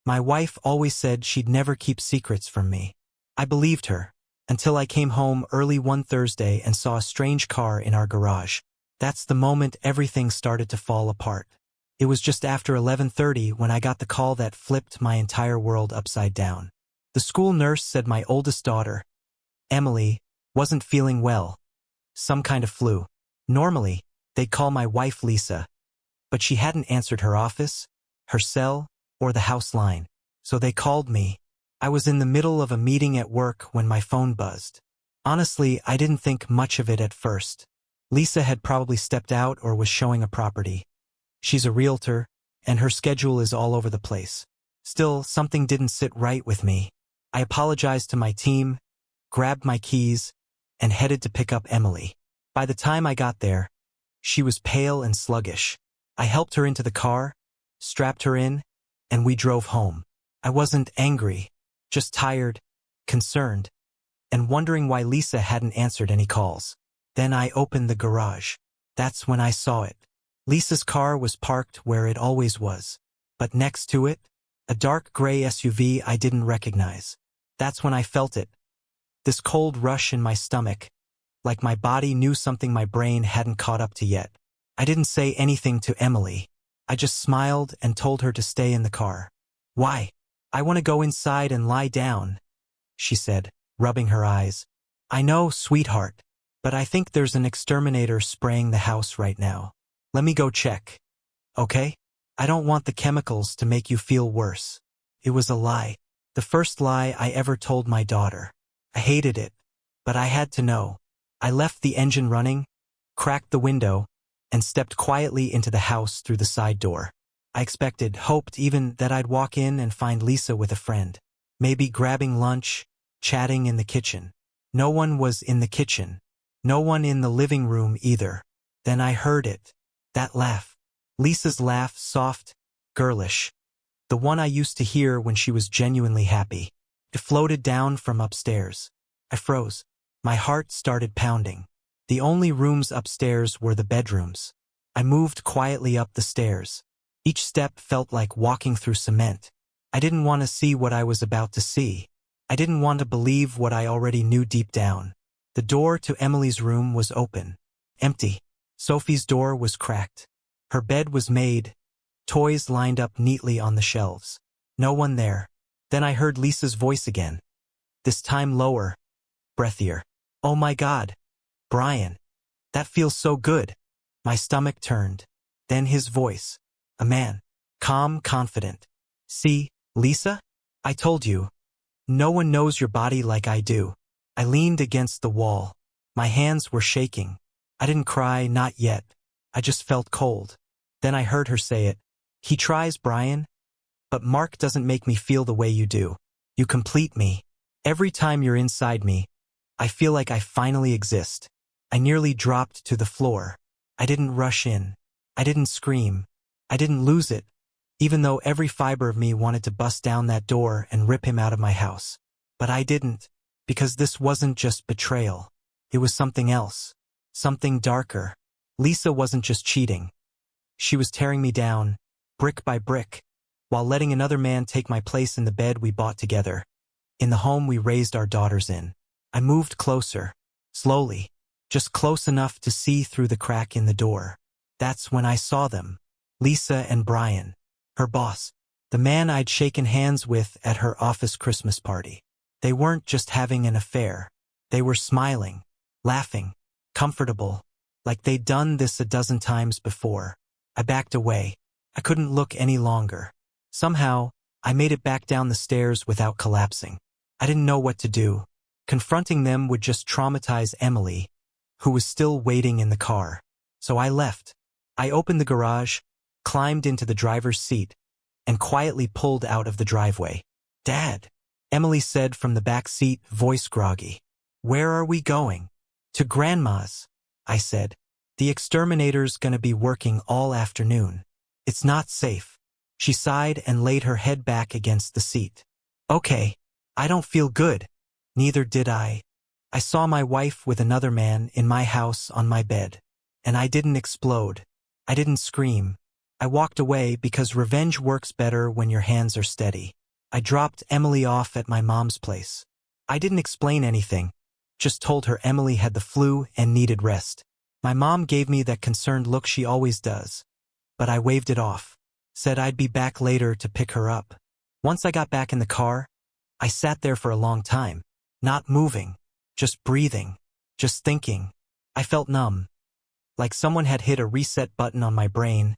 My wife always said she'd never keep secrets from me. I believed her, until I came home early one Thursday and saw a strange car in our garage. That's the moment everything started to fall apart. It was just after 11:30 when I got the call that flipped my entire world upside down. The school nurse said my oldest daughter, Emily, wasn't feeling well. Some kind of flu. Normally, they'd call my wife Lisa, but she hadn't answered her office, her cell, or the house line. So they called me. I was in the middle of a meeting at work when my phone buzzed. Honestly, I didn't think much of it at first. Lisa had probably stepped out or was showing a property. She's a realtor, and her schedule is all over the place. Still, something didn't sit right with me. I apologized to my team, grabbed my keys, and headed to pick up Emily. By the time I got there, she was pale and sluggish. I helped her into the car, strapped her in, and we drove home. I wasn't angry, just tired, concerned, and wondering why Lisa hadn't answered any calls. Then I opened the garage. That's when I saw it. Lisa's car was parked where it always was, but next to it, a dark gray SUV I didn't recognize. That's when I felt it. This cold rush in my stomach, like my body knew something my brain hadn't caught up to yet. I didn't say anything to Emily. I just smiled and told her to stay in the car. Why? I want to go inside and lie down, she said, rubbing her eyes. I know, sweetheart, but I think there's an exterminator spraying the house right now. Let me go check. Okay? I don't want the chemicals to make you feel worse. It was a lie. The first lie I ever told my daughter. I hated it, but I had to know. I left the engine running, cracked the window, and stepped quietly into the house through the side door. I expected, hoped even, that I'd walk in and find Lisa with a friend. Maybe grabbing lunch, chatting in the kitchen. No one was in the kitchen. No one in the living room either. Then I heard it. That laugh. Lisa's laugh, soft, girlish. The one I used to hear when she was genuinely happy. It floated down from upstairs. I froze. My heart started pounding. The only rooms upstairs were the bedrooms. I moved quietly up the stairs. Each step felt like walking through cement. I didn't want to see what I was about to see. I didn't want to believe what I already knew deep down. The door to Emily's room was open. Empty. Sophie's door was cracked. Her bed was made. Toys lined up neatly on the shelves. No one there. Then I heard Lisa's voice again. This time lower. Breathier. Oh my God. Brian. That feels so good. My stomach turned. Then his voice. A man. Calm, confident. See, Lisa? I told you. No one knows your body like I do. I leaned against the wall. My hands were shaking. I didn't cry, not yet. I just felt cold. Then I heard her say it. He tries, Brian. But Mark doesn't make me feel the way you do. You complete me. Every time you're inside me, I feel like I finally exist. I nearly dropped to the floor. I didn't rush in. I didn't scream. I didn't lose it, even though every fiber of me wanted to bust down that door and rip him out of my house. But I didn't, because this wasn't just betrayal. It was something else. Something darker. Lisa wasn't just cheating. She was tearing me down, brick by brick, while letting another man take my place in the bed we bought together, in the home we raised our daughters in. I moved closer, slowly, just close enough to see through the crack in the door. That's when I saw them. Lisa and Brian, her boss, the man I'd shaken hands with at her office Christmas party. They weren't just having an affair. They were smiling, laughing, comfortable, like they'd done this a dozen times before. I backed away. I couldn't look any longer. Somehow, I made it back down the stairs without collapsing. I didn't know what to do. Confronting them would just traumatize Emily, who was still waiting in the car. So I left. I opened the garage, climbed into the driver's seat, and quietly pulled out of the driveway. Dad, Emily said from the back seat, voice groggy. Where are we going? To Grandma's, I said. The exterminator's gonna be working all afternoon. It's not safe. She sighed and laid her head back against the seat. Okay, I don't feel good. Neither did I. I saw my wife with another man in my house on my bed. And I didn't explode. I didn't scream. I walked away because revenge works better when your hands are steady. I dropped Emily off at my mom's place. I didn't explain anything, just told her Emily had the flu and needed rest. My mom gave me that concerned look she always does, but I waved it off, said I'd be back later to pick her up. Once I got back in the car, I sat there for a long time, not moving, just breathing, just thinking. I felt numb, like someone had hit a reset button on my brain,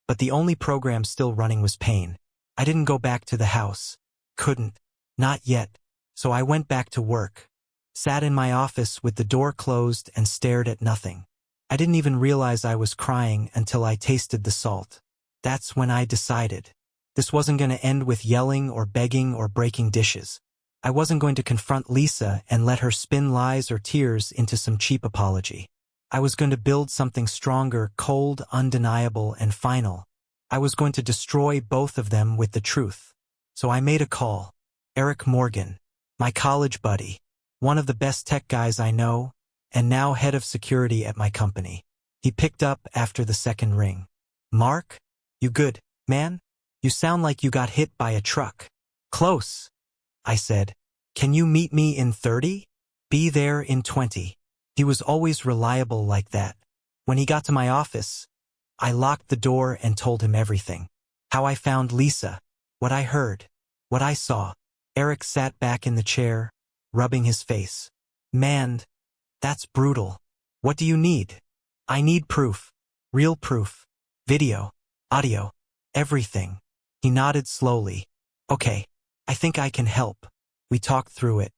but the only program still running was pain. I didn't go back to the house. Couldn't. Not yet. So I went back to work. Sat in my office with the door closed and stared at nothing. I didn't even realize I was crying until I tasted the salt. That's when I decided. This wasn't going to end with yelling or begging or breaking dishes. I wasn't going to confront Lisa and let her spin lies or tears into some cheap apology. I was going to build something stronger, cold, undeniable, and final. I was going to destroy both of them with the truth. So I made a call. Eric Morgan, my college buddy, one of the best tech guys I know, and now head of security at my company. He picked up after the second ring. Mark? You good, man? You sound like you got hit by a truck. Close, I said. Can you meet me in 30? Be there in 20. He was always reliable like that. When he got to my office, I locked the door and told him everything. How I found Lisa, what I heard, what I saw. Eric sat back in the chair, rubbing his face. Man, that's brutal. What do you need? I need proof. Real proof. Video, audio, everything. He nodded slowly. Okay, I think I can help. We talked through it.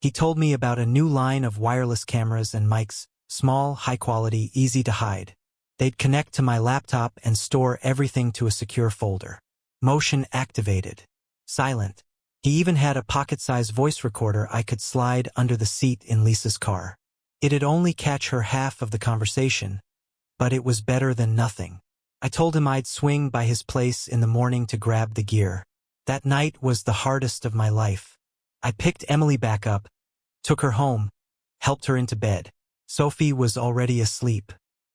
He told me about a new line of wireless cameras and mics, small, high quality, easy to hide. They'd connect to my laptop and store everything to a secure folder. Motion activated. Silent. He even had a pocket-sized voice recorder I could slide under the seat in Lisa's car. It'd only catch her half of the conversation, but it was better than nothing. I told him I'd swing by his place in the morning to grab the gear. That night was the hardest of my life. I picked Emily back up, took her home, helped her into bed. Sophie was already asleep.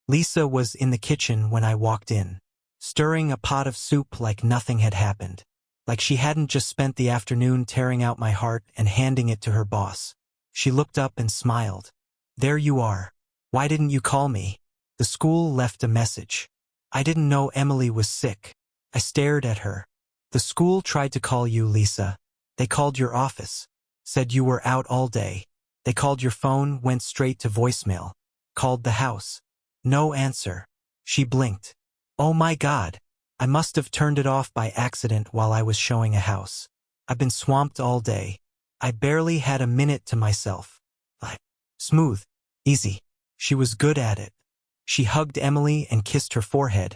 Lisa was in the kitchen when I walked in, stirring a pot of soup like nothing had happened, like she hadn't just spent the afternoon tearing out my heart and handing it to her boss. She looked up and smiled. There you are. Why didn't you call me? The school left a message. I didn't know Emily was sick. I stared at her. The school tried to call you, Lisa. They called your office. Said you were out all day. They called your phone, went straight to voicemail. Called the house. No answer. She blinked. Oh my God. I must have turned it off by accident while I was showing a house. I've been swamped all day. I barely had a minute to myself. Smooth. Easy. She was good at it. She hugged Emily and kissed her forehead.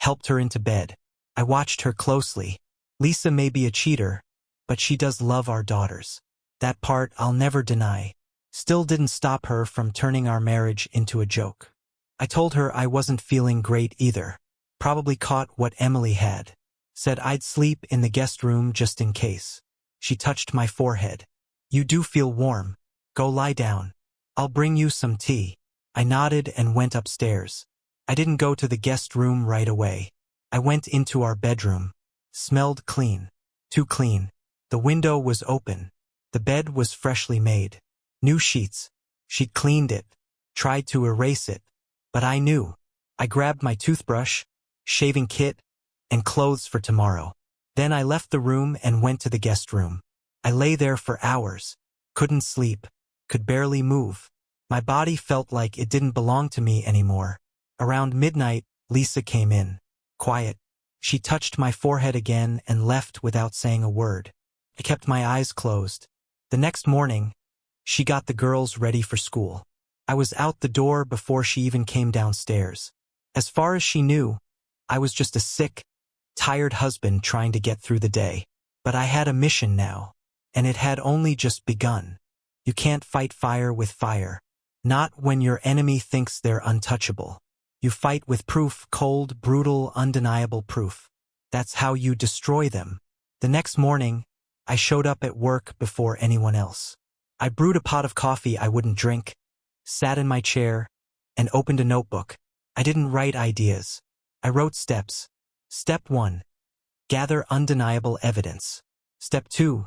Helped her into bed. I watched her closely. Lisa may be a cheater, but she does love our daughters. That part I'll never deny. Still didn't stop her from turning our marriage into a joke. I told her I wasn't feeling great either. Probably caught what Emily had. Said I'd sleep in the guest room just in case. She touched my forehead. You do feel warm. Go lie down. I'll bring you some tea. I nodded and went upstairs. I didn't go to the guest room right away. I went into our bedroom. Smelled clean. Too clean. The window was open. The bed was freshly made. New sheets. She'd cleaned it. Tried to erase it. But I knew. I grabbed my toothbrush, shaving kit, and clothes for tomorrow. Then I left the room and went to the guest room. I lay there for hours. Couldn't sleep. Could barely move. My body felt like it didn't belong to me anymore. Around midnight, Lisa came in. Quiet. She touched my forehead again and left without saying a word. I kept my eyes closed. The next morning, she got the girls ready for school. I was out the door before she even came downstairs. As far as she knew, I was just a sick, tired husband trying to get through the day. But I had a mission now, and it had only just begun. You can't fight fire with fire. Not when your enemy thinks they're untouchable. You fight with proof, cold, brutal, undeniable proof. That's how you destroy them. The next morning, I showed up at work before anyone else. I brewed a pot of coffee I wouldn't drink, sat in my chair, and opened a notebook. I didn't write ideas. I wrote steps. Step 1. Gather undeniable evidence. Step 2.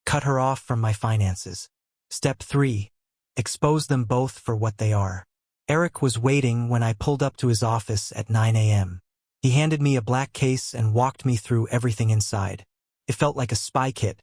Cut her off from my finances. Step 3. Expose them both for what they are. Eric was waiting when I pulled up to his office at 9 a.m. He handed me a black case and walked me through everything inside. It felt like a spy kit.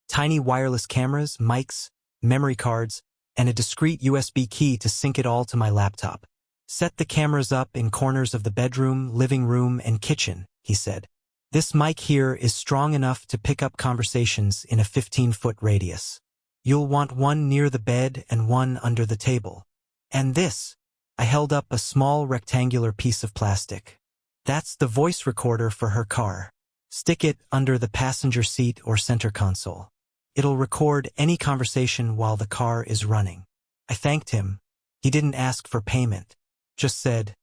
Tiny wireless cameras, mics, memory cards, and a discreet USB key to sync it all to my laptop. Set the cameras up in corners of the bedroom, living room, and kitchen, he said. This mic here is strong enough to pick up conversations in a 15-foot radius. You'll want one near the bed and one under the table. And this. I held up a small rectangular piece of plastic. That's the voice recorder for her car. Stick it under the passenger seat or center console. It'll record any conversation while the car is running. I thanked him. He didn't ask for payment. Just said,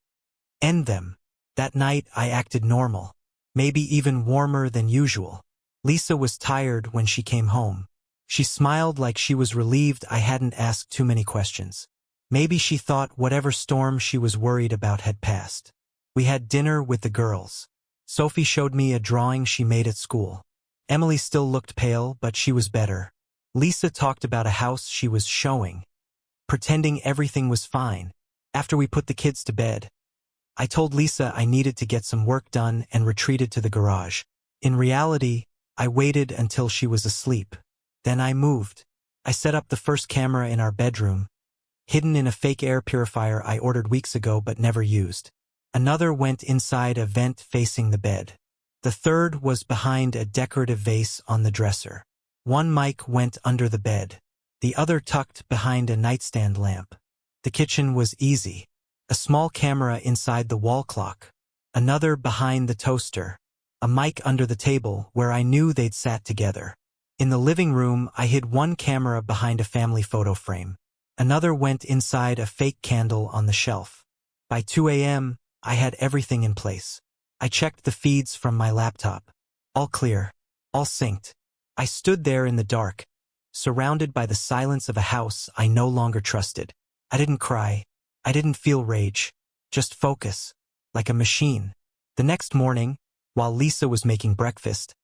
end them. That night I acted normal. Maybe even warmer than usual. Lisa was tired when she came home. She smiled like she was relieved I hadn't asked too many questions. Maybe she thought whatever storm she was worried about had passed. We had dinner with the girls. Sophie showed me a drawing she made at school. Emily still looked pale, but she was better. Lisa talked about a house she was showing, pretending everything was fine. After we put the kids to bed, I told Lisa I needed to get some work done and retreated to the garage. In reality, I waited until she was asleep. Then I moved. I set up the first camera in our bedroom, hidden in a fake air purifier I ordered weeks ago but never used. Another went inside a vent facing the bed. The third was behind a decorative vase on the dresser. One mic went under the bed. The other tucked behind a nightstand lamp. The kitchen was easy. A small camera inside the wall clock. Another behind the toaster. A mic under the table where I knew they'd sat together. In the living room, I hid one camera behind a family photo frame. Another went inside a fake candle on the shelf. By 2 a.m., I had everything in place. I checked the feeds from my laptop. All clear. All synced. I stood there in the dark, surrounded by the silence of a house I no longer trusted. I didn't cry. I didn't feel rage. Just focus. Like a machine. The next morning, while Lisa was making breakfast,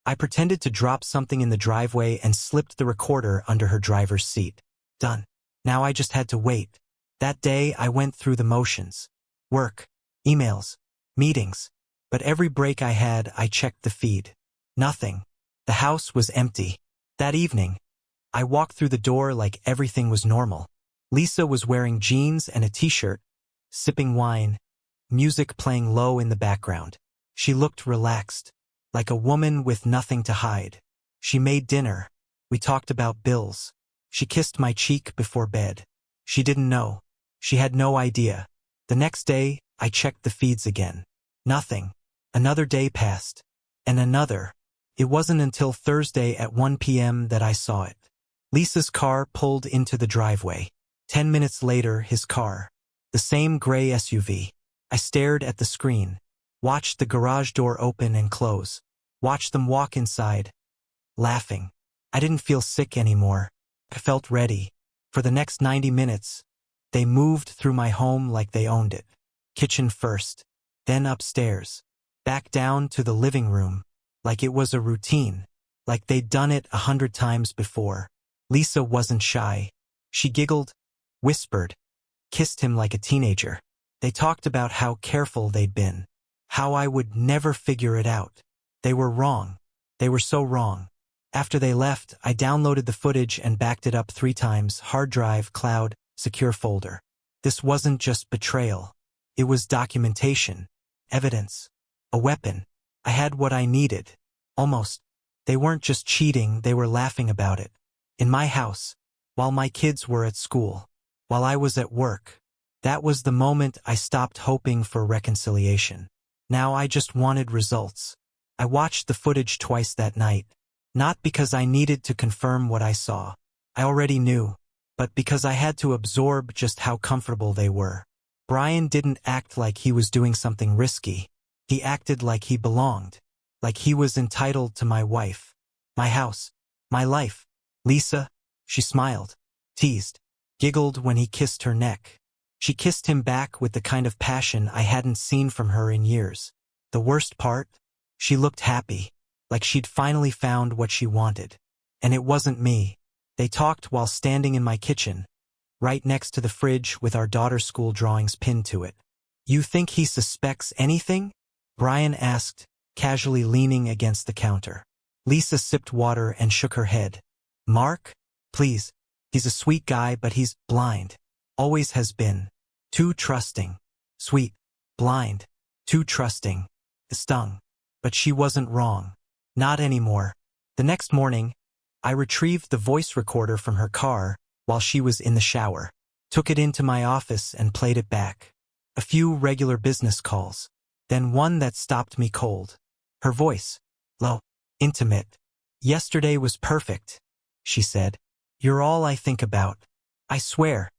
I pretended to drop something in the driveway and slipped the recorder under her driver's seat. Done. Now I just had to wait. That day I went through the motions. Work. Emails. Meetings. But every break I had, I checked the feed. Nothing. The house was empty. That evening, I walked through the door like everything was normal. Lisa was wearing jeans and a t-shirt, sipping wine, music playing low in the background. She looked relaxed, like a woman with nothing to hide. She made dinner. We talked about bills. She kissed my cheek before bed. She didn't know. She had no idea. The next day, I checked the feeds again. Nothing. Another day passed. And another. It wasn't until Thursday at 1 p.m. that I saw it. Lisa's car pulled into the driveway. 10 minutes later, his car. The same gray SUV. I stared at the screen. Watched the garage door open and close. Watched them walk inside. Laughing. I didn't feel sick anymore. I felt ready. For the next 90 minutes, they moved through my home like they owned it. Kitchen first. Then upstairs. Back down to the living room. Like it was a routine. Like they'd done it 100 times before. Lisa wasn't shy. She giggled, whispered, kissed him like a teenager. They talked about how careful they'd been. How I would never figure it out. They were wrong. They were so wrong. After they left, I downloaded the footage and backed it up 3 times, hard drive, cloud, secure folder. This wasn't just betrayal. It was documentation, evidence, a weapon. I had what I needed. Almost. They weren't just cheating, they were laughing about it. In my house, while my kids were at school, while I was at work. That was the moment I stopped hoping for reconciliation. Now I just wanted results. I watched the footage twice that night. Not because I needed to confirm what I saw. I already knew. But because I had to absorb just how comfortable they were. Brian didn't act like he was doing something risky. He acted like he belonged. Like he was entitled to my wife. My house. My life. Lisa, she smiled. Teased. Giggled when he kissed her neck. She kissed him back with the kind of passion I hadn't seen from her in years. The worst part? She looked happy, like she'd finally found what she wanted. And it wasn't me. They talked while standing in my kitchen, right next to the fridge with our daughter's school drawings pinned to it. You think he suspects anything? Brian asked, casually leaning against the counter. Lisa sipped water and shook her head. Mark? Please. He's a sweet guy, but he's blind. Always has been. Too trusting. Sweet. Blind. Too trusting. It stung. But she wasn't wrong. Not anymore. The next morning, I retrieved the voice recorder from her car while she was in the shower, took it into my office and played it back. A few regular business calls, then one that stopped me cold. Her voice, low, intimate. Yesterday was perfect, she said. You're all I think about. I swear.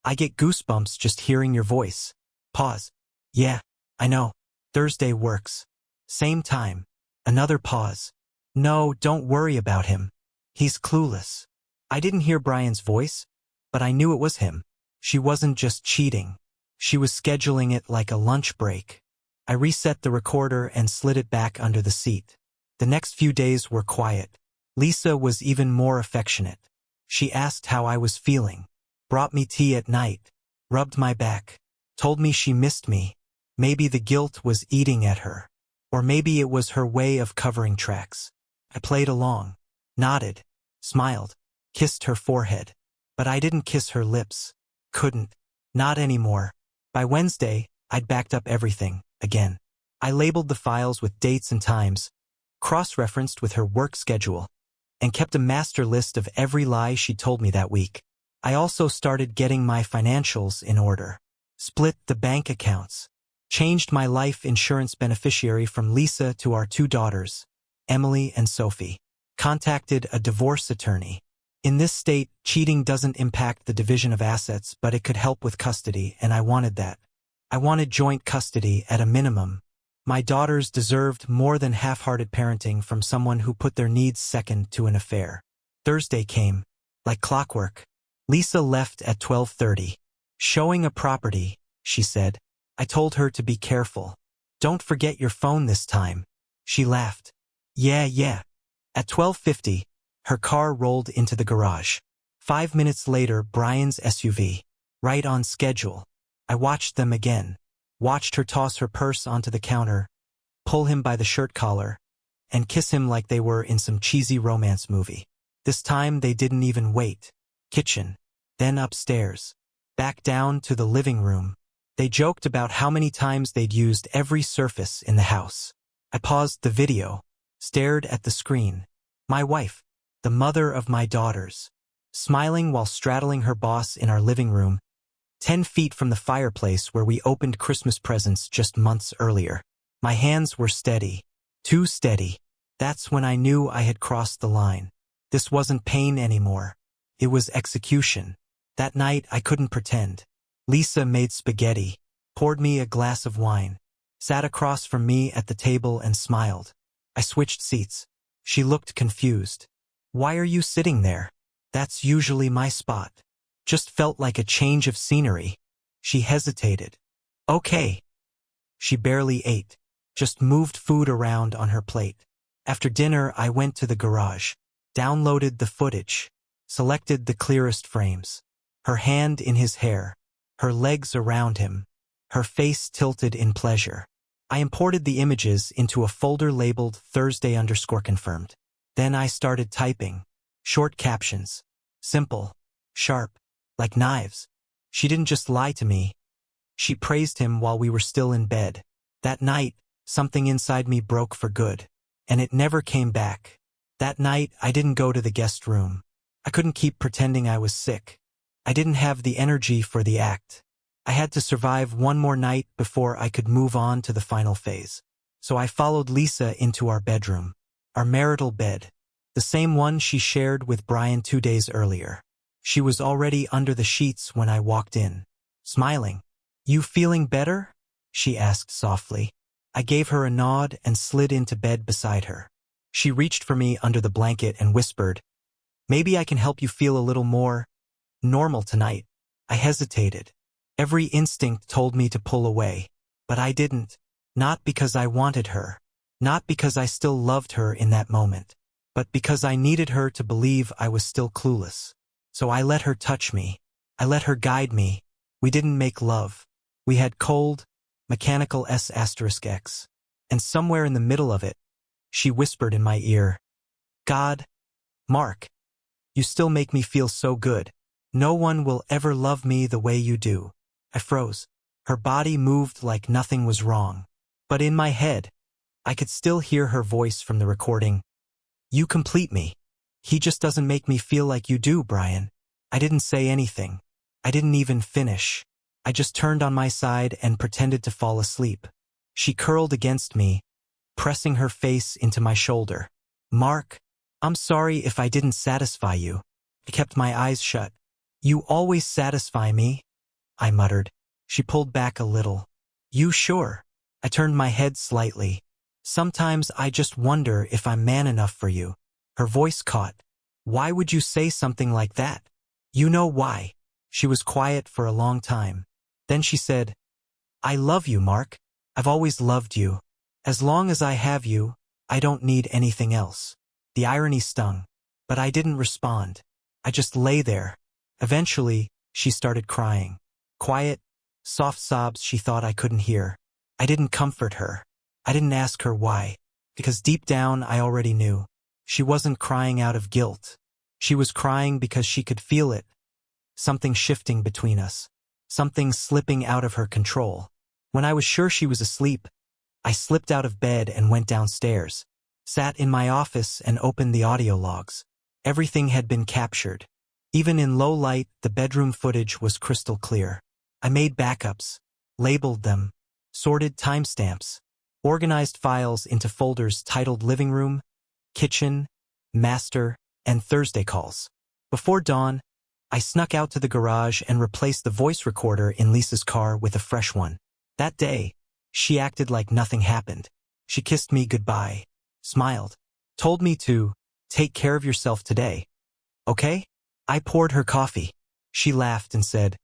I get goosebumps just hearing your voice. Pause. Yeah, I know. Thursday works. Same time. Another pause. No, don't worry about him. He's clueless. I didn't hear Brian's voice, but I knew it was him. She wasn't just cheating. She was scheduling it like a lunch break. I reset the recorder and slid it back under the seat. The next few days were quiet. Lisa was even more affectionate. She asked how I was feeling, brought me tea at night, rubbed my back, told me she missed me. Maybe the guilt was eating at her, or maybe it was her way of covering tracks. I played along, nodded, smiled, kissed her forehead. But I didn't kiss her lips. Couldn't. Not anymore. By Wednesday, I'd backed up everything, again. I labeled the files with dates and times, cross-referenced with her work schedule, and kept a master list of every lie she told me that week. I also started getting my financials in order. Split the bank accounts. Changed my life insurance beneficiary from Lisa to our 2 daughters, Emily and Sophie. Contacted a divorce attorney. In this state, cheating doesn't impact the division of assets, but it could help with custody, and I wanted that. I wanted joint custody at a minimum. My daughters deserved more than half-hearted parenting from someone who put their needs second to an affair. Thursday came. Like clockwork. Lisa left at 12:30. Showing a property, she said. I told her to be careful. Don't forget your phone this time. She laughed. Yeah. At 12:50, her car rolled into the garage. 5 minutes later, Brian's SUV. Right on schedule. I watched them again. Watched her toss her purse onto the counter, pull him by the shirt collar, and kiss him like they were in some cheesy romance movie. This time they didn't even wait. Kitchen. Then upstairs. Back down to the living room. They joked about how many times they'd used every surface in the house. I paused the video, stared at the screen. My wife, the mother of my daughters, smiling while straddling her boss in our living room, 10 feet from the fireplace where we opened Christmas presents just months earlier. My hands were steady. Too steady. That's when I knew I had crossed the line. This wasn't pain anymore. It was execution. That night I couldn't pretend. Lisa made spaghetti, poured me a glass of wine, sat across from me at the table and smiled. I switched seats. She looked confused. Why are you sitting there? That's usually my spot. Just felt like a change of scenery. She hesitated. Okay. She barely ate, just moved food around on her plate. After dinner, I went to the garage, downloaded the footage, selected the clearest frames. Her hand in his hair, her legs around him, her face tilted in pleasure. I imported the images into a folder labeled Thursday_confirmed. Then I started typing. Short captions. Simple. Sharp. Like knives. She didn't just lie to me. She praised him while we were still in bed. That night, something inside me broke for good. And it never came back. That night, I didn't go to the guest room. I couldn't keep pretending I was sick. I didn't have the energy for the act. I had to survive one more night before I could move on to the final phase. So I followed Lisa into our bedroom. Our marital bed. The same one she shared with Brian 2 days earlier. She was already under the sheets when I walked in, smiling. You feeling better? She asked softly. I gave her a nod and slid into bed beside her. She reached for me under the blanket and whispered, Maybe I can help you feel a little more normal tonight. I hesitated. Every instinct told me to pull away, but I didn't. Not because I wanted her. Not because I still loved her in that moment. But because I needed her to believe I was still clueless. So I let her touch me. I let her guide me. We didn't make love. We had cold, mechanical S**X. And somewhere in the middle of it, she whispered in my ear, "God, Mark, you still make me feel so good. No one will ever love me the way you do." I froze. Her body moved like nothing was wrong. But in my head, I could still hear her voice from the recording. "You complete me. He just doesn't make me feel like you do, Brian." I didn't say anything. I didn't even finish. I just turned on my side and pretended to fall asleep. She curled against me, pressing her face into my shoulder. "Mark, I'm sorry if I didn't satisfy you." I kept my eyes shut. "You always satisfy me," I muttered. She pulled back a little. "You sure?" I turned my head slightly. "Sometimes I just wonder if I'm man enough for you." Her voice caught. "Why would you say something like that?" "You know why." She was quiet for a long time. Then she said, "I love you, Mark. I've always loved you. As long as I have you, I don't need anything else." The irony stung, but I didn't respond. I just lay there. Eventually, she started crying. Quiet, soft sobs she thought I couldn't hear. I didn't comfort her. I didn't ask her why, because deep down I already knew. She wasn't crying out of guilt. She was crying because she could feel it. Something shifting between us. Something slipping out of her control. When I was sure she was asleep, I slipped out of bed and went downstairs, sat in my office and opened the audio logs. Everything had been captured. Even in low light, the bedroom footage was crystal clear. I made backups, labeled them, sorted timestamps, organized files into folders titled Living Room, Kitchen, Master, and Thursday Calls. Before dawn, I snuck out to the garage and replaced the voice recorder in Lisa's car with a fresh one. That day, she acted like nothing happened. She kissed me goodbye, smiled, told me to take care of yourself today. Okay? I poured her coffee. She laughed and said,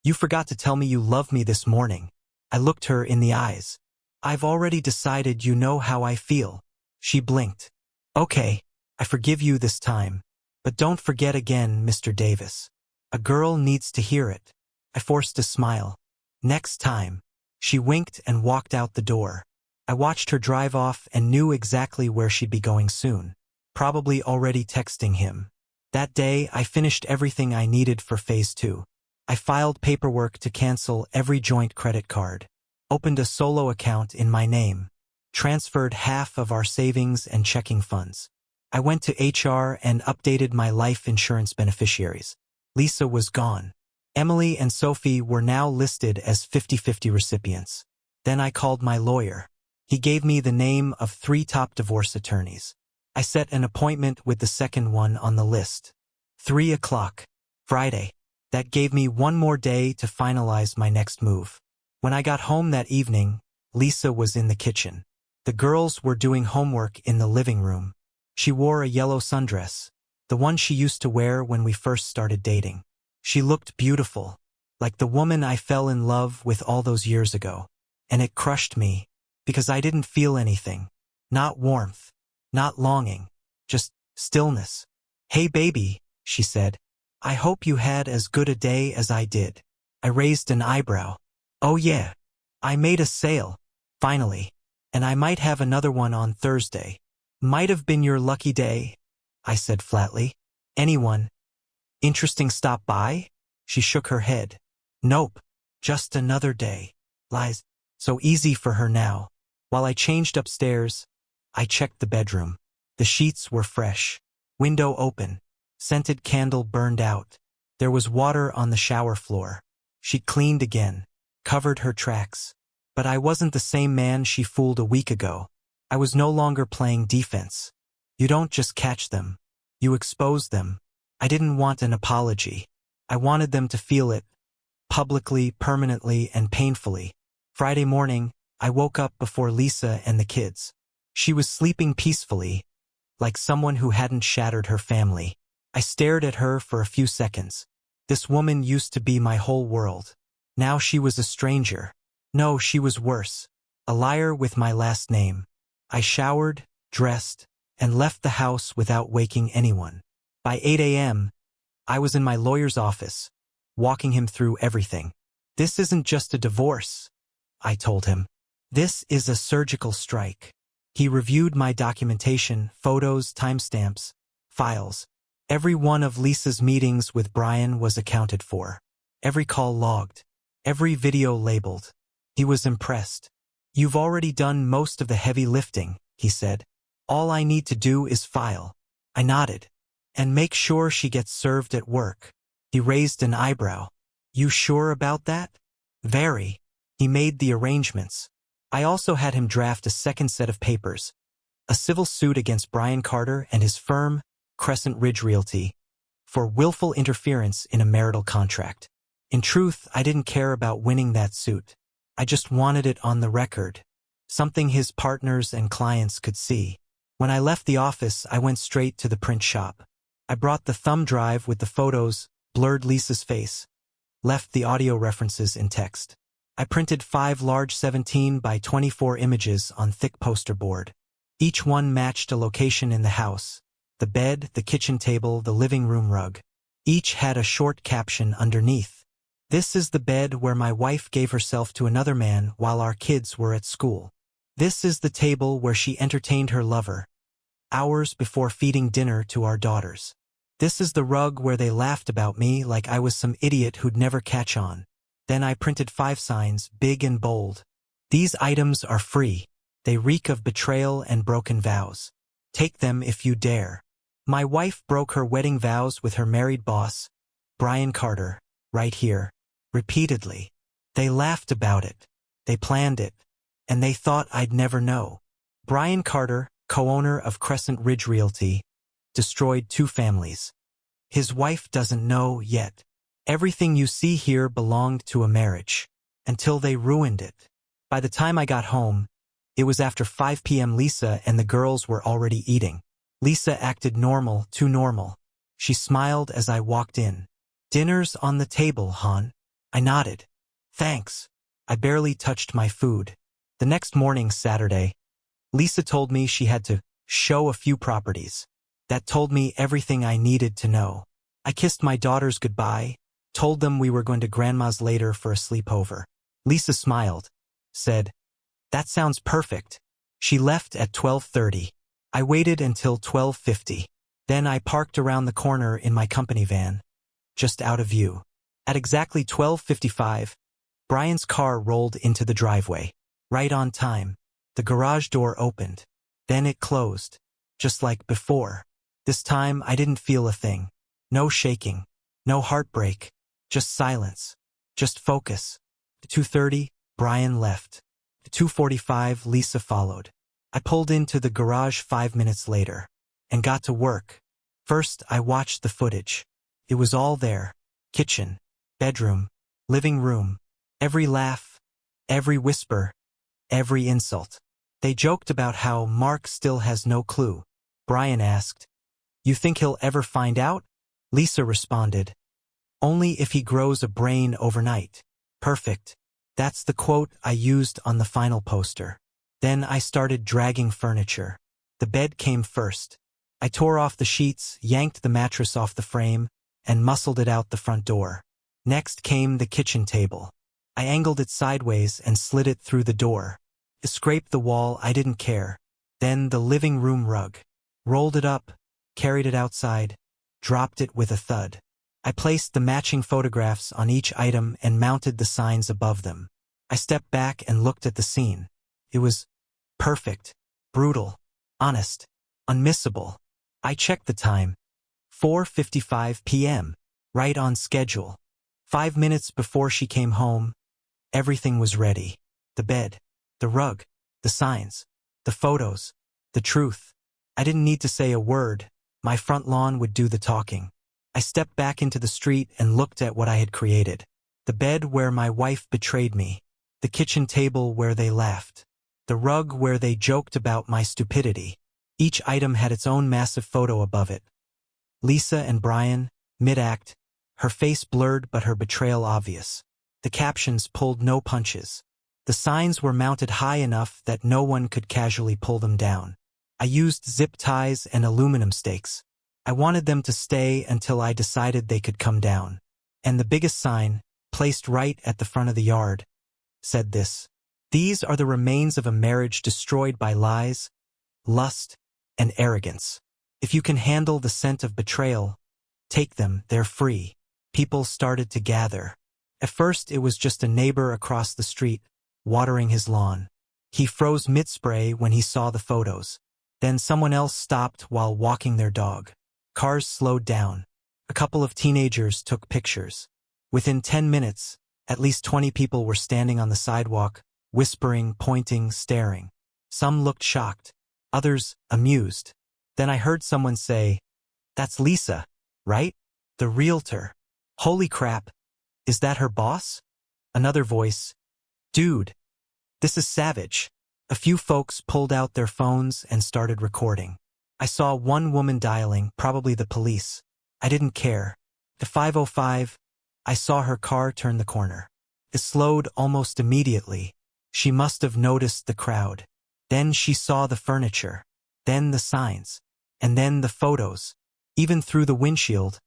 "You forgot to tell me you love me this morning." I looked her in the eyes. "I've already decided you know how I feel." She blinked. "Okay, I forgive you this time. But don't forget again, Mr. Davis. A girl needs to hear it." I forced a smile. "Next time." She winked and walked out the door. I watched her drive off and knew exactly where she'd be going soon. Probably already texting him. That day, I finished everything I needed for Phase 2. I filed paperwork to cancel every joint credit card. Opened a solo account in my name. Transferred half of our savings and checking funds. I went to HR and updated my life insurance beneficiaries. Lisa was gone. Emily and Sophie were now listed as 50-50 recipients. Then I called my lawyer. He gave me the name of 3 top divorce attorneys. I set an appointment with the second one on the list. 3 o'clock. Friday. That gave me one more day to finalize my next move. When I got home that evening, Lisa was in the kitchen. The girls were doing homework in the living room. She wore a yellow sundress, the one she used to wear when we first started dating. She looked beautiful, like the woman I fell in love with all those years ago. And it crushed me, because I didn't feel anything. Not warmth, not longing, just stillness. "Hey baby," she said. "I hope you had as good a day as I did." I raised an eyebrow. "Oh yeah. I made a sale, finally. And I might have another one on Thursday." "Might have been your lucky day," I said flatly. "Anyone interesting stop by?" She shook her head. "Nope. Just another day." Lies. So easy for her now. While I changed upstairs, I checked the bedroom. The sheets were fresh. Window open. Scented candle burned out. There was water on the shower floor. She'd cleaned again. Covered her tracks. But I wasn't the same man she fooled a week ago. I was no longer playing defense. You don't just catch them. You expose them. I didn't want an apology. I wanted them to feel it. Publicly, permanently, and painfully. Friday morning, I woke up before Lisa and the kids. She was sleeping peacefully, like someone who hadn't shattered her family. I stared at her for a few seconds. This woman used to be my whole world. Now she was a stranger. No, she was worse. A liar with my last name. I showered, dressed, and left the house without waking anyone. By 8 a.m., I was in my lawyer's office, walking him through everything. This isn't just a divorce, I told him. This is a surgical strike. He reviewed my documentation, photos, timestamps, files. Every one of Lisa's meetings with Brian was accounted for. Every call logged. Every video labeled. He was impressed. You've already done most of the heavy lifting, he said. All I need to do is file. I nodded. And make sure she gets served at work. He raised an eyebrow. You sure about that? Very. He made the arrangements. I also had him draft a second set of papers. A civil suit against Brian Carter and his firm, Crescent Ridge Realty, for willful interference in a marital contract. In truth, I didn't care about winning that suit. I just wanted it on the record. Something his partners and clients could see. When I left the office, I went straight to the print shop. I brought the thumb drive with the photos, blurred Lisa's face, left the audio references in text. I printed 5 large 17 by 24 images on thick poster board. Each one matched a location in the house: the bed, the kitchen table, the living room rug. Each had a short caption underneath. This is the bed where my wife gave herself to another man while our kids were at school. This is the table where she entertained her lover, hours before feeding dinner to our daughters. This is the rug where they laughed about me like I was some idiot who'd never catch on. Then I printed 5 signs, big and bold. These items are free. They reek of betrayal and broken vows. Take them if you dare. My wife broke her wedding vows with her married boss, Brian Carter, right here, repeatedly. They laughed about it. They planned it. And they thought I'd never know. Brian Carter, co-owner of Crescent Ridge Realty, destroyed 2 families. His wife doesn't know yet. Everything you see here belonged to a marriage, until they ruined it. By the time I got home, it was after 5 p.m. Lisa and the girls were already eating. Lisa acted normal, too normal. She smiled as I walked in. Dinner's on the table, hon. I nodded. Thanks. I barely touched my food. The next morning, Saturday, Lisa told me she had to show a few properties. That told me everything I needed to know. I kissed my daughters goodbye, told them we were going to Grandma's later for a sleepover. Lisa smiled, said, "That sounds perfect." She left at 12:30. I waited until 12:50. Then I parked around the corner in my company van, just out of view. At exactly 12:55, Brian's car rolled into the driveway. Right on time. The garage door opened. Then it closed, just like before. This time I didn't feel a thing. No shaking. No heartbreak. Just silence. Just focus. At 2:30, Brian left. At 2:45, Lisa followed. I pulled into the garage 5 minutes later and got to work. First, I watched the footage. It was all there. Kitchen, bedroom, living room. Every laugh, every whisper, every insult. They joked about how Mark still has no clue. Brian asked, "You think he'll ever find out?" Lisa responded, "Only if he grows a brain overnight." Perfect. That's the quote I used on the final poster. Then I started dragging furniture. The bed came first. I tore off the sheets, yanked the mattress off the frame, and muscled it out the front door. Next came the kitchen table. I angled it sideways and slid it through the door. It scraped the wall, I didn't care. Then the living room rug. Rolled it up, carried it outside, dropped it with a thud. I placed the matching photographs on each item and mounted the signs above them. I stepped back and looked at the scene. It was perfect, brutal, honest, unmissable. I checked the time. 4:55 p.m., right on schedule. 5 minutes before she came home, everything was ready. The bed, the rug, the signs, the photos, the truth. I didn't need to say a word. My front lawn would do the talking. I stepped back into the street and looked at what I had created. The bed where my wife betrayed me. The kitchen table where they laughed. The rug where they joked about my stupidity. Each item had its own massive photo above it. Lisa and Brian, mid-act, her face blurred but her betrayal obvious. The captions pulled no punches. The signs were mounted high enough that no one could casually pull them down. I used zip ties and aluminum stakes. I wanted them to stay until I decided they could come down. And the biggest sign, placed right at the front of the yard, said this: "These are the remains of a marriage destroyed by lies, lust, and arrogance. If you can handle the scent of betrayal, take them, they're free." People started to gather. At first it was just a neighbor across the street, watering his lawn. He froze mid-spray when he saw the photos. Then someone else stopped while walking their dog. Cars slowed down. A couple of teenagers took pictures. Within 10 minutes, at least 20 people were standing on the sidewalk, whispering, pointing, staring. Some looked shocked, others amused. Then I heard someone say, "That's Lisa, right? The realtor. Holy crap, is that her boss?" Another voice, "Dude, this is savage." A few folks pulled out their phones and started recording. I saw one woman dialing, probably the police. I didn't care. At 5:05, I saw her car turn the corner. It slowed almost immediately. She must have noticed the crowd. Then she saw the furniture. Then the signs. And then the photos. Even through the windshield,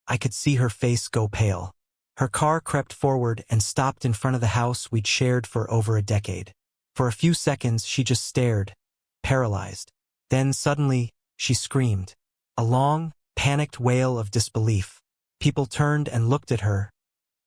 I could see her face go pale. Her car crept forward and stopped in front of the house we'd shared for over a decade. For a few seconds, she just stared, paralyzed. Then suddenly, she screamed. A long, panicked wail of disbelief. People turned and looked at her,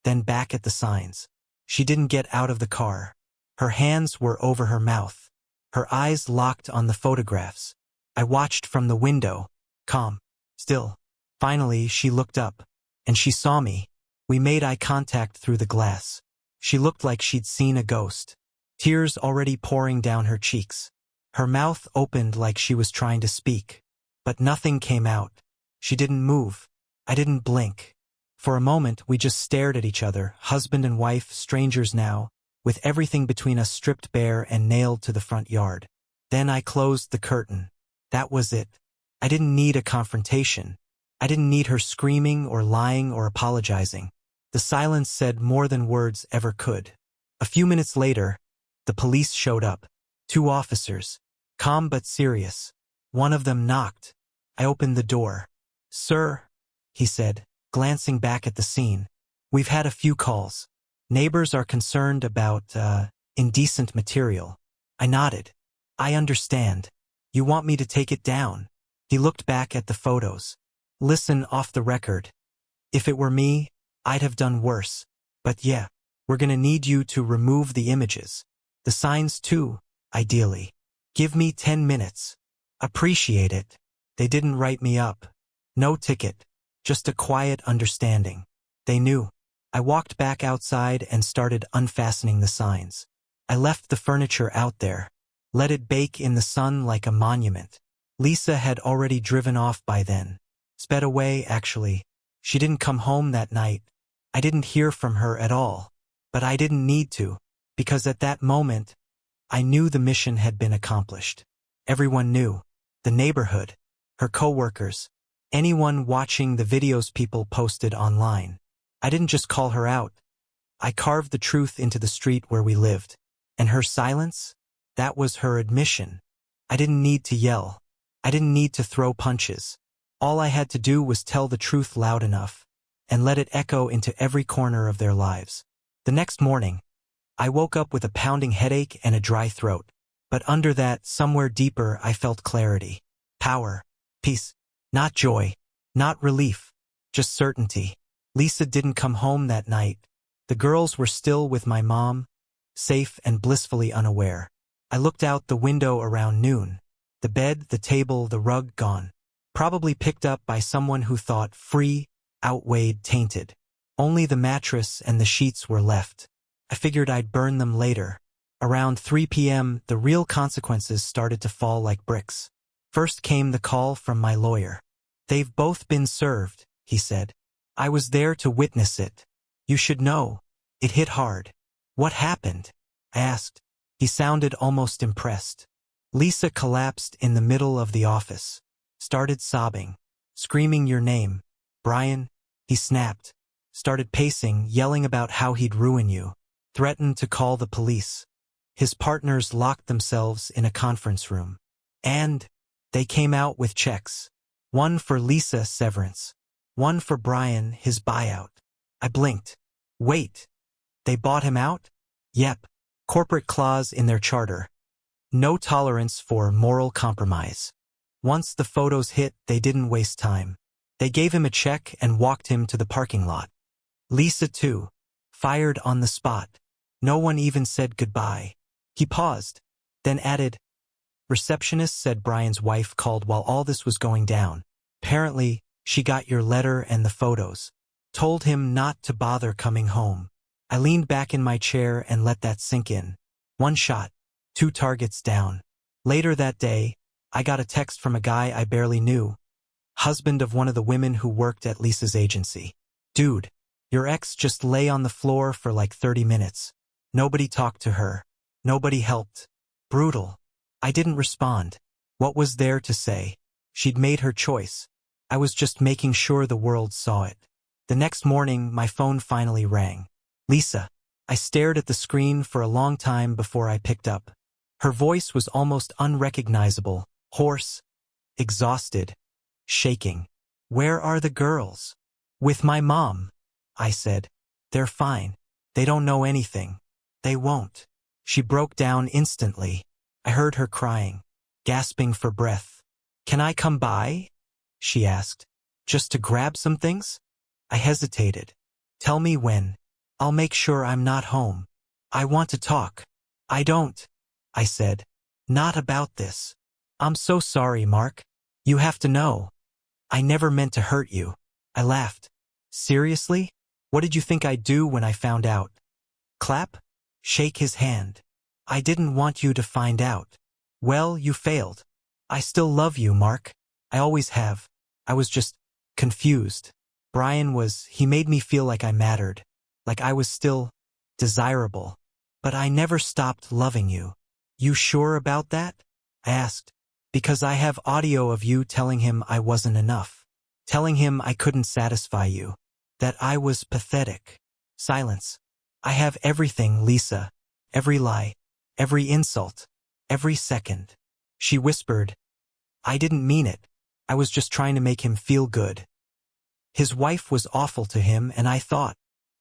then back at the signs. She didn't get out of the car. Her hands were over her mouth. Her eyes locked on the photographs. I watched from the window, calm, still. Finally, she looked up, and she saw me. We made eye contact through the glass. She looked like she'd seen a ghost. Tears already pouring down her cheeks. Her mouth opened like she was trying to speak. But nothing came out. She didn't move. I didn't blink. For a moment, we just stared at each other, husband and wife, strangers now, with everything between us stripped bare and nailed to the front yard. Then I closed the curtain. That was it. I didn't need a confrontation. I didn't need her screaming or lying or apologizing. The silence said more than words ever could. A few minutes later, the police showed up. 2 officers, calm but serious. One of them knocked. I opened the door. "Sir," he said, glancing back at the scene. "We've had a few calls. Neighbors are concerned about, indecent material." I nodded. "I understand. You want me to take it down?" He looked back at the photos. "Listen, off the record. If it were me, I'd have done worse. But yeah, we're gonna need you to remove the images. The signs too, ideally. Give me 10 minutes. Appreciate it." They didn't write me up. No ticket. Just a quiet understanding. They knew. I walked back outside and started unfastening the signs. I left the furniture out there. Let it bake in the sun like a monument. Lisa had already driven off by then. Sped away, actually. She didn't come home that night. I didn't hear from her at all. But I didn't need to, because at that moment, I knew the mission had been accomplished. Everyone knew. The neighborhood, her coworkers, anyone watching the videos people posted online. I didn't just call her out. I carved the truth into the street where we lived. And her silence? That was her admission. I didn't need to yell. I didn't need to throw punches. All I had to do was tell the truth loud enough, and let it echo into every corner of their lives. The next morning, I woke up with a pounding headache and a dry throat. But under that, somewhere deeper, I felt clarity. Power. Peace. Not joy. Not relief. Just certainty. Lisa didn't come home that night. The girls were still with my mom, safe and blissfully unaware. I looked out the window around noon. The bed, the table, the rug gone. Probably picked up by someone who thought free outweighed tainted. Only the mattress and the sheets were left. I figured I'd burn them later. Around 3 p.m., the real consequences started to fall like bricks. First came the call from my lawyer. "They've both been served," he said. "I was there to witness it. You should know. It hit hard." "What happened?" I asked. He sounded almost impressed. Lisa collapsed in the middle of the office. Started sobbing. Screaming your name. "Brian," he snapped. Started pacing, yelling about how he'd ruin you. Threatened to call the police. His partners locked themselves in a conference room. And they came out with checks. One for Lisa severance. One for Brian his buyout. I blinked. Wait. They bought him out? Yep. Corporate clause in their charter. No tolerance for moral compromise. Once the photos hit, they didn't waste time. They gave him a check and walked him to the parking lot. Lisa too. Fired on the spot. No one even said goodbye. He paused, then added, "Receptionist said Brian's wife called while all this was going down. Apparently, she got your letter and the photos. Told him not to bother coming home." I leaned back in my chair and let that sink in. One shot, 2 targets down. Later that day, I got a text from a guy I barely knew, husband of one of the women who worked at Lisa's agency. "Dude, your ex just lay on the floor for like 30 minutes. Nobody talked to her. Nobody helped. Brutal." I didn't respond. What was there to say? She'd made her choice. I was just making sure the world saw it. The next morning, my phone finally rang. Lisa. I stared at the screen for a long time before I picked up. Her voice was almost unrecognizable, hoarse, exhausted, shaking. "Where are the girls?" "With my mom," I said. "They're fine. They don't know anything. They won't." She broke down instantly. I heard her crying, gasping for breath. "Can I come by?" she asked. "Just to grab some things?" I hesitated. "Tell me when. I'll make sure I'm not home. I want to talk." "I don't," I said. "Not about this." "I'm so sorry, Mark. You have to know. I never meant to hurt you." I laughed. "Seriously? What did you think I'd do when I found out? Clap? Shake his hand? I didn't want you to find out." "Well, you failed. I still love you, Mark. I always have. I was just confused. He made me feel like I mattered, like I was still desirable. But I never stopped loving you." "You sure about that?" I asked. "Because I have audio of you telling him I wasn't enough. Telling him I couldn't satisfy you. That I was pathetic." Silence. "I have everything, Lisa. Every lie. Every insult. Every second." She whispered, "I didn't mean it. I was just trying to make him feel good. His wife was awful to him, and I thought."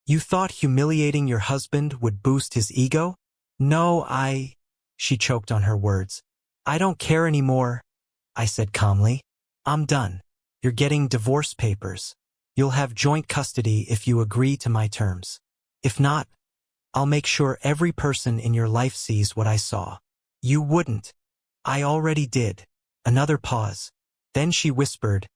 "You thought humiliating your husband would boost his ego?" "No, She choked on her words. "I don't care anymore," I said calmly. "I'm done. You're getting divorce papers. You'll have joint custody if you agree to my terms. If not, I'll make sure every person in your life sees what I saw." "You wouldn't." "I already did." Another pause. Then she whispered,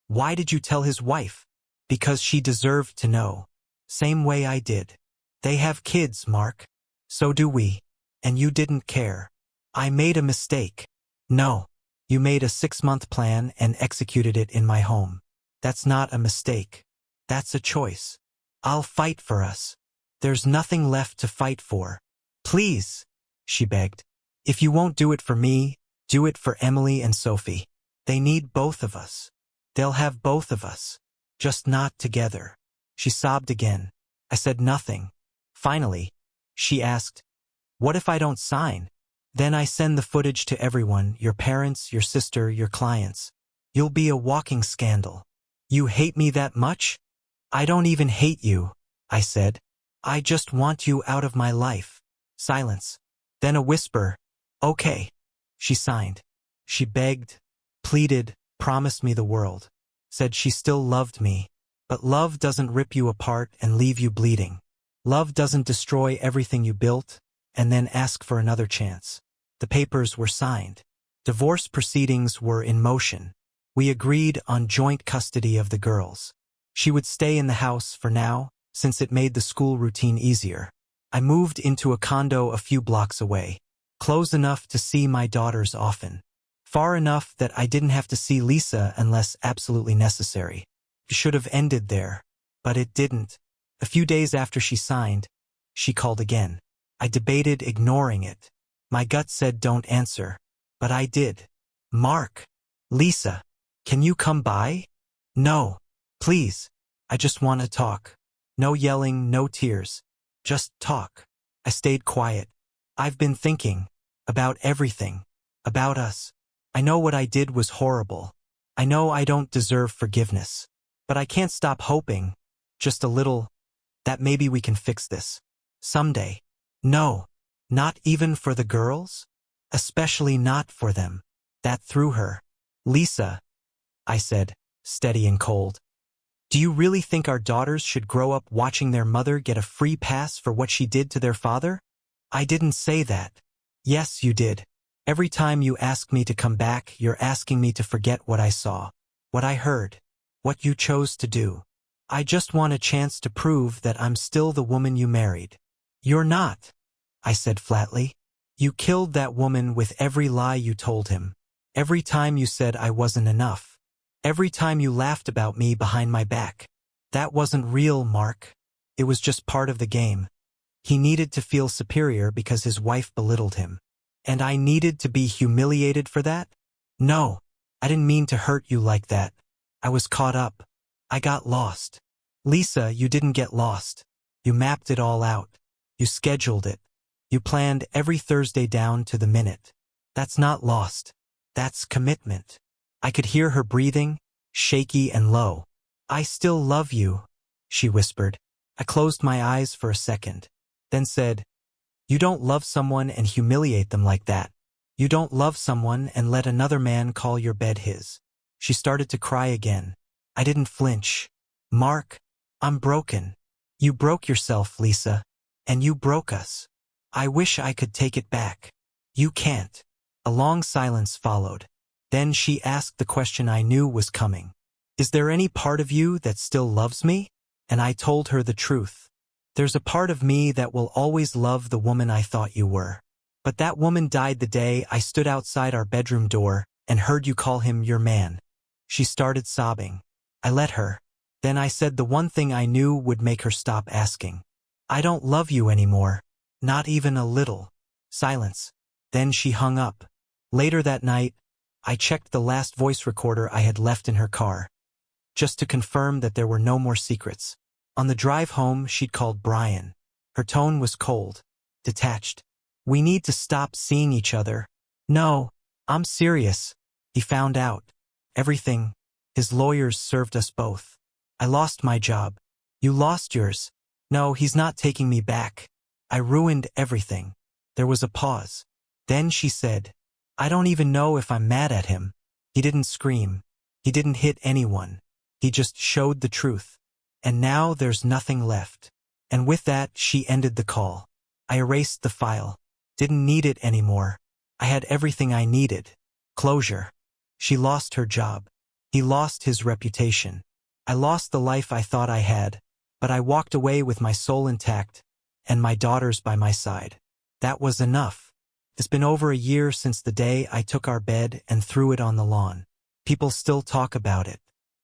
"Why did you tell his wife?" "Because she deserved to know. Same way I did. They have kids, Mark. So do we. And you didn't care. I made a mistake." "No. You made a 6-month plan and executed it in my home. That's not a mistake. That's a choice. I'll fight for us. There's nothing left to fight for." "Please," she begged. "If you won't do it for me, do it for Emily and Sophie. They need both of us. They'll have both of us. Just not together." She sobbed again. I said nothing. Finally, she asked, "What if I don't sign?" "Then I send the footage to everyone, your parents, your sister, your clients. You'll be a walking scandal." "You hate me that much?" "I don't even hate you," I said. "I just want you out of my life." Silence. Then a whisper, "Okay." She signed. She begged, pleaded, promised me the world. Said she still loved me. But love doesn't rip you apart and leave you bleeding. Love doesn't destroy everything you built and then ask for another chance. The papers were signed. Divorce proceedings were in motion. We agreed on joint custody of the girls. She would stay in the house for now, since it made the school routine easier. I moved into a condo a few blocks away, close enough to see my daughters often, far enough that I didn't have to see Lisa unless absolutely necessary. It should have ended there, but it didn't. A few days after she signed, she called again. I debated ignoring it. My gut said don't answer, but I did. "Mark." "Lisa, can you come by?" "No. Please. I just want to talk. No yelling, no tears. Just talk." I stayed quiet. I've been thinking about everything, about us. I know what I did was horrible. I know I don't deserve forgiveness. But I can't stop hoping, just a little, that maybe we can fix this. Someday. No, not even for the girls? Especially not for them. That threw her. Lisa, I said, steady and cold. Do you really think our daughters should grow up watching their mother get a free pass for what she did to their father? I didn't say that. Yes, you did. Every time you ask me to come back, you're asking me to forget what I saw, what I heard, what you chose to do. I just want a chance to prove that I'm still the woman you married. You're not, I said flatly. You killed that woman with every lie you told him. Every time you said I wasn't enough. Every time you laughed about me behind my back. That wasn't real, Mark. It was just part of the game. He needed to feel superior because his wife belittled him. And I needed to be humiliated for that? No, I didn't mean to hurt you like that. I was caught up. I got lost. Lisa, you didn't get lost. You mapped it all out. You scheduled it. You planned every Thursday down to the minute. That's not lost. That's commitment. I could hear her breathing, shaky and low. I still love you, she whispered. I closed my eyes for a second, then said, you don't love someone and humiliate them like that. You don't love someone and let another man call your bed his. She started to cry again. I didn't flinch. Mark, I'm broken. You broke yourself, Lisa. And you broke us. I wish I could take it back. You can't. A long silence followed. Then she asked the question I knew was coming. Is there any part of you that still loves me? And I told her the truth. There's a part of me that will always love the woman I thought you were. But that woman died the day I stood outside our bedroom door and heard you call him your man. She started sobbing. I let her. Then I said the one thing I knew would make her stop asking. I don't love you anymore. Not even a little. Silence. Then she hung up. Later that night, I checked the last voice recorder I had left in her car, just to confirm that there were no more secrets. On the drive home, she'd called Brian. Her tone was cold, detached. We need to stop seeing each other. No, I'm serious. He found out. Everything. His lawyers served us both. I lost my job. You lost yours. No, he's not taking me back. I ruined everything. There was a pause. Then she said, I don't even know if I'm mad at him. He didn't scream. He didn't hit anyone. He just showed the truth. And now there's nothing left. And with that, she ended the call. I erased the file. Didn't need it anymore. I had everything I needed. Closure. She lost her job. He lost his reputation. I lost the life I thought I had, but I walked away with my soul intact and my daughters by my side. That was enough. It's been over a year since the day I took our bed and threw it on the lawn. People still talk about it.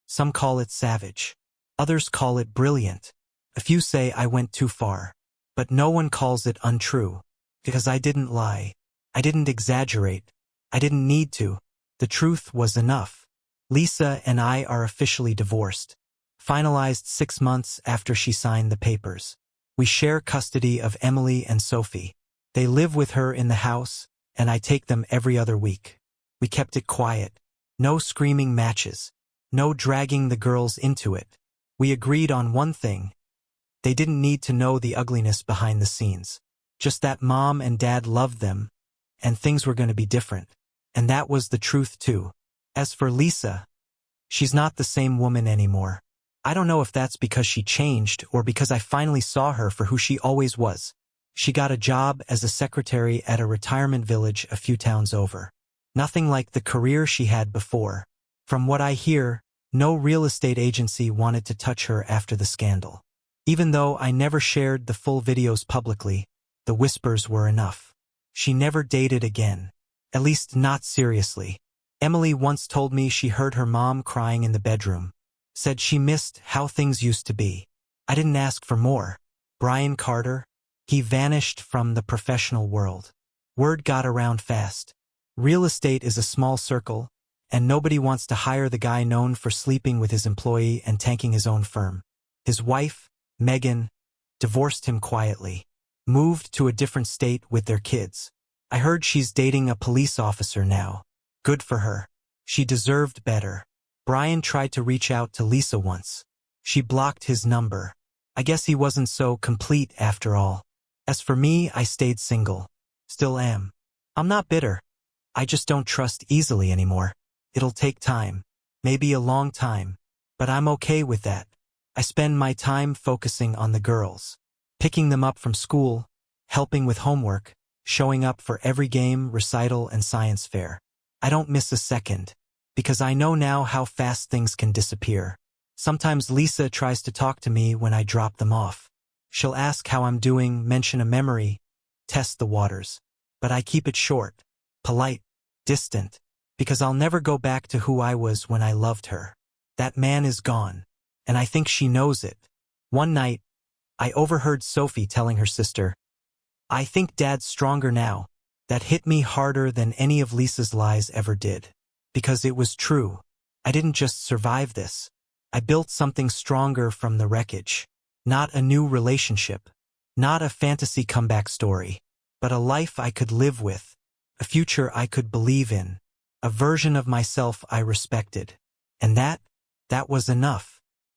Some call it savage. Others call it brilliant. A few say I went too far. But no one calls it untrue. Because I didn't lie. I didn't exaggerate. I didn't need to. The truth was enough. Lisa and I are officially divorced. Finalized 6 months after she signed the papers. We share custody of Emily and Sophie. They live with her in the house, and I take them every other week. We kept it quiet. No screaming matches. No dragging the girls into it. We agreed on one thing. They didn't need to know the ugliness behind the scenes. Just that mom and dad loved them, and things were going to be different. And that was the truth too. As for Lisa, she's not the same woman anymore. I don't know if that's because she changed or because I finally saw her for who she always was. She got a job as a secretary at a retirement village a few towns over. Nothing like the career she had before. From what I hear, no real estate agency wanted to touch her after the scandal. Even though I never shared the full videos publicly, the whispers were enough. She never dated again. At least not seriously. Emily once told me she heard her mom crying in the bedroom. Said she missed how things used to be. I didn't ask for more. Brian Carter, he vanished from the professional world. Word got around fast. Real estate is a small circle, and nobody wants to hire the guy known for sleeping with his employee and tanking his own firm. His wife, Megan, divorced him quietly. moved to a different state with their kids. I heard she's dating a police officer now. Good for her. She deserved better. Brian tried to reach out to Lisa once. She blocked his number. I guess he wasn't so complete after all. As for me, I stayed single. Still am. I'm not bitter. I just don't trust easily anymore. It'll take time. Maybe a long time. But I'm okay with that. I spend my time focusing on the girls. Picking them up from school, helping with homework, showing up for every game, recital, and science fair. I don't miss a second, because I know now how fast things can disappear. Sometimes Lisa tries to talk to me when I drop them off. She'll ask how I'm doing, mention a memory, test the waters. But I keep it short, polite, distant, because I'll never go back to who I was when I loved her. That man is gone, and I think she knows it. One night, I overheard Sophie telling her sister, "I think Dad's stronger now." That hit me harder than any of Lisa's lies ever did. Because it was true. I didn't just survive this. I built something stronger from the wreckage. Not a new relationship. Not a fantasy comeback story. But a life I could live with. A future I could believe in. A version of myself I respected. And that was enough.